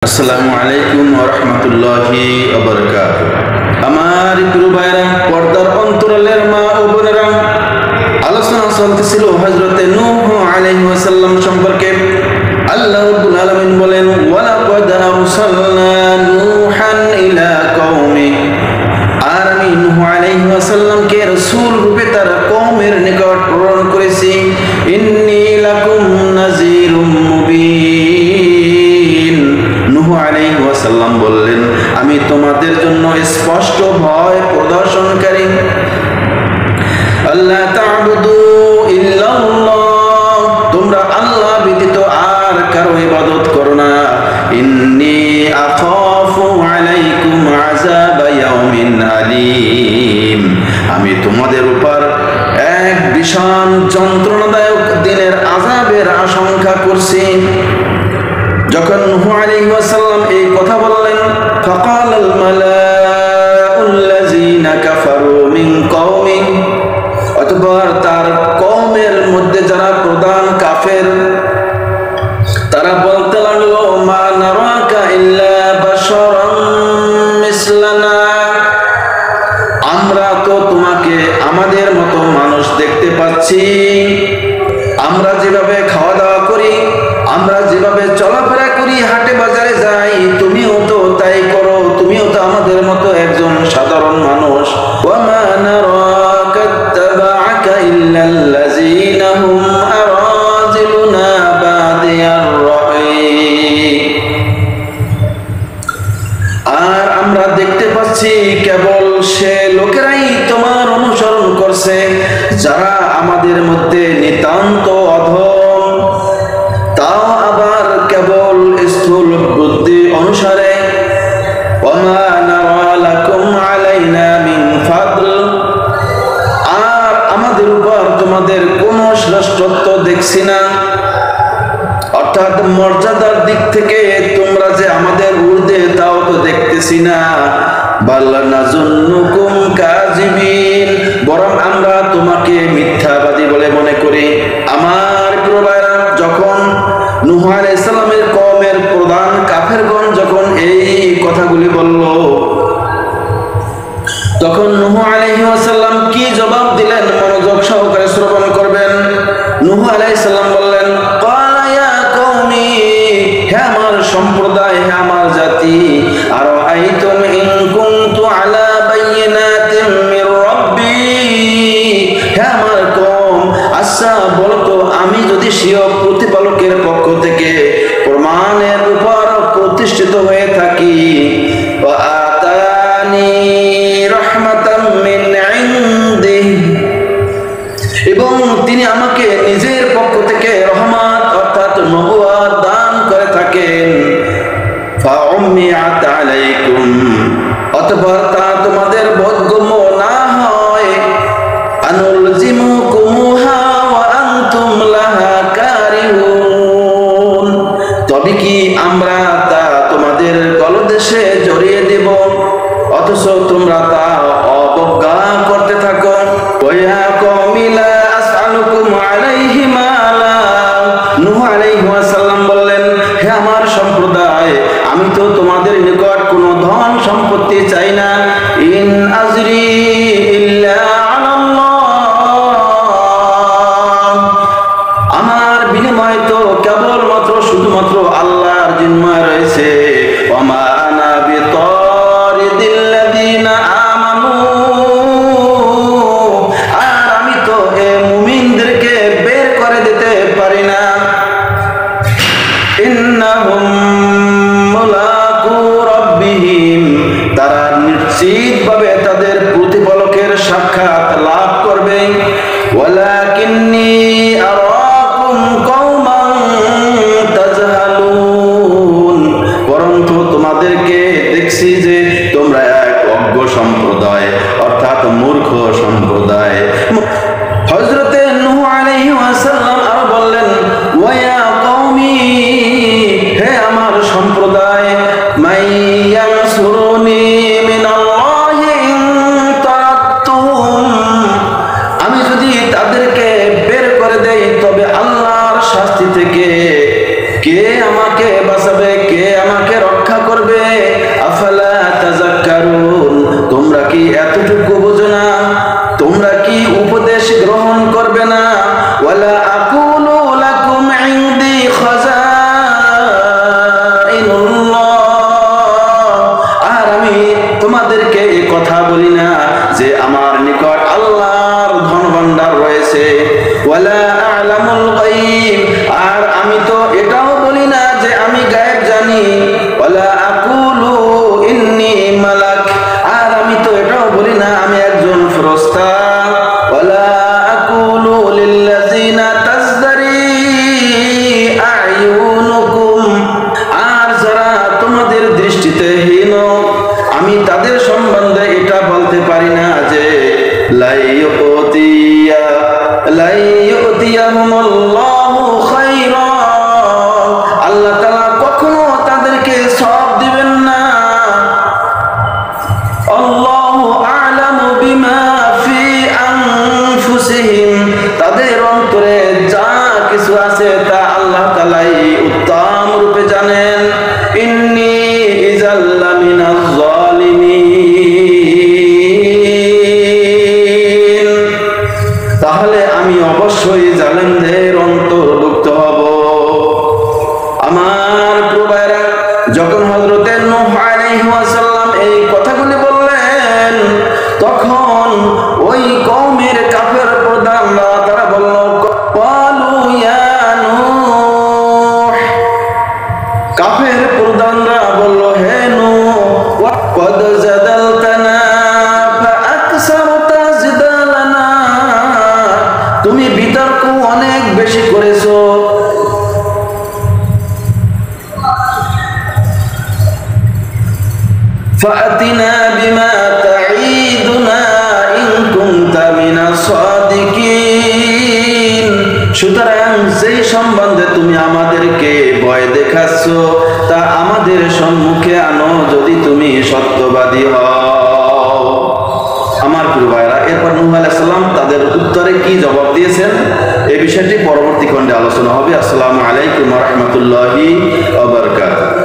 আসসালামু আলাইকুম ওয়া রাহমাতুল্লাহি ওয়া বারাকাতুহু। আমার প্রিয় ভাইরা, পর্দার অন্তরালের মা ও বোনেরা, আলোচনা চলতেছিল হযরত নূহ আলাইহিস সালাম সম্পর্কে। আল্লাহ রাব্বুল আলামিন বলেন, ওয়া লাকাদ আরসালনা নূহান ইলা কওমি, আর আমি নূহ আলাইহিস সালামকে রাসূল রূপে তার কওমের নিকট প্রেরণ করেছি। ইন্নী লাকুম নাযীরুম মুবিন। নূহ আলাইহিস সালাম বললেন, আমি তোমাদের জন্য স্পষ্ট ভয় প্রদর্শনকারী। আল্লাহ তা'বুদু ইল্লাল্লাহ, তোমরা আল্লাহ ব্যতীত আর কারো ইবাদত করো না। ইন্নী আখাফু আলাইকুম আযাবা ইয়াউমিন আলীম, আমি তোমাদের উপর এক ভীষণ যন্ত্রণাদায়ক দিনের আযাবের আশঙ্কা করছি। যখন নূহ আলাইহিস সালাম এই কথা বললেন, ফাকালাল মালাউল্লাযীনা কাফারু মিন কওমি, অতঃপর তার কওমের মধ্যে যারা প্রধান কাফের, তারা বলতে লাগলো, মা নারাকা ইল্লা বাশারাম মিসলানা, আমরা তো তোমাকে আমাদের মতো মানুষ দেখতে পাচ্ছি। আমরা যেভাবে খাওয়া দাওয়া করি, আমরা যেভাবে চলাফেরা করি, হাটে বাজারে যাই, তুমিও তো তাই করো, তুমিও তো আমাদের মতো একজন সাধারণ মানুষ। ওয়া মা নারাকা ইত্তাবা'আকা ইল্লাল্লাযীনা হুম আরাযিলুনা বাদিয়ার রা'ই, আর আমরা দেখতে পাচ্ছি কেবল সে লোকেরাই তোমার অনুসরণ করছে যারা আমাদের মধ্যে নিতান্ত অধম, তাও আবার কেবল স্থূল বুদ্ধি অনুসারে। ওয়ামা নারা লাকুম আলাইনা মিন ফাদল, আর আমাদের উপর তোমাদের কোনো শ্রেষ্ঠত্ব দেখছি না, অর্থাৎ মর্যাদার দিক থেকে তোমরা যে আমাদের ঊর্ধ্বে তাও তো দেখতেছি না। বাল নাযুন্নুকুম কাযিবিন, বরং আমরা তোমাকে মিথ্যাবাদী বলে মনে করি। আমার প্রিয় ভাইরা, যখন নূহ আলাইহিস সালামের কওমের প্রধান কাফেরগণ যখন এই কথাগুলি বলল, তখন নূহ আলাইহিস সালাম কি জবাব দিলেন মনোযোগ সহকারে শ্রবণ করবেন। নূহ আলাইহিস সালাম বললেন, ক্বালা ইয়া কওমি, হে আমার সম্প্রদায়, হে আমার জাতি, আরাআইতুম ইন কুনতু আলা বাইয়িনাতিন মির রাব্বি, হে আমার কওম, আচ্ছা বলতো, আমি যদি স্বীয় প্রতিপালকের পক্ষ থেকে প্রমাণের উপর প্রতিষ্ঠিত হয়ে থাকি, ওয়া আতানি রাহমাতাম মিন ইনদিহি, এবং তিনি আমাকে নিজের পক্ষ থেকে রহমত অর্থাৎ নবুয়ত দান করে থাকেন, ফাউম্মিয়াত আলাইকুম, অতঃপর তা তোমাদের বোধগম্য না হয়, আনুলজিমুকুমুহা ওয়া আনতুম লাহা কারিহুন, তবে কি আমরা তা তোমাদের গলদেশে জড়িয়ে দেব, অথচ তোমরা তা অবজ্ঞা করতে থাকো। ওয়া কওমি লা আসআলুকুম আলাইহি মালা, নূহ আলাইহিস সালাম বললেন, হে আমার সম্প্রদায়, আমি তো তোমাদের নিকট কোনো ধন সম্পত্তি চাই না। ইন আজরি ইল্লা আলাল্লাহ, আমার বিনিময় তো কেবলমাত্র শুধুমাত্র আল্লাহর জিম্মায় রয়েছে। ওয়া মা আনা বিতারিদিল্লাযীনা আমানু লাইয়ুতিয়াহুমুল্লাহু খায়রা, আল্লাহ তাআলা কখনো তাদেরকে সওয়াব দিবেন না। আল্লাহু আ'লামু বিমা ফি আনফুসিহিম, তাদের অন্তরে যা কিছু আছে তা আল্লাহ তাআলাই উত্তম রূপে জানেন। ইন্নী ইযাল লামিনাজ যালিমিন, তাহলে আমি অবশ্যই জালেমদের অন্তর্ভুক্ত হব। আমার প্রিয় ভাইরা, যখন হযরতে নূহ আলাইহিস সালাম এই কথাগুলি বললেন, তখন ওই কওমের কাফের প্রধানরা তারা বলল, ক্বালু ইয়া নূহ, কাফের প্রধানরা বলল, হে নূহ, ওয়াকাদ জাদালতানা ফাআকসারতা জিদালানা, তুমি বিতর্ক অনেক বেশি করেছো। ফাতিনা বিমা তাঈদুনা ইন কুনতা মিনাস সাদিকিন, সুতরাং যেই সম্বন্ধে তুমি আমাদেরকে ভয় দেখাচ্ছ তা আমাদের সম্মুখে আনো, যদি তুমি সত্যবাদী হও। আমার প্রিয় ভাইরা, এরপর নূহ আলাইহিস সালাম তাদের উত্তরে কি জবাব দিয়েছেন এই বিষয়টি পরবর্তী খণ্ডে আলোচনা হবে। আসসালামু আলাইকুম ওয়া রাহমাতুল্লাহি ওয়া বারাকাতুহু।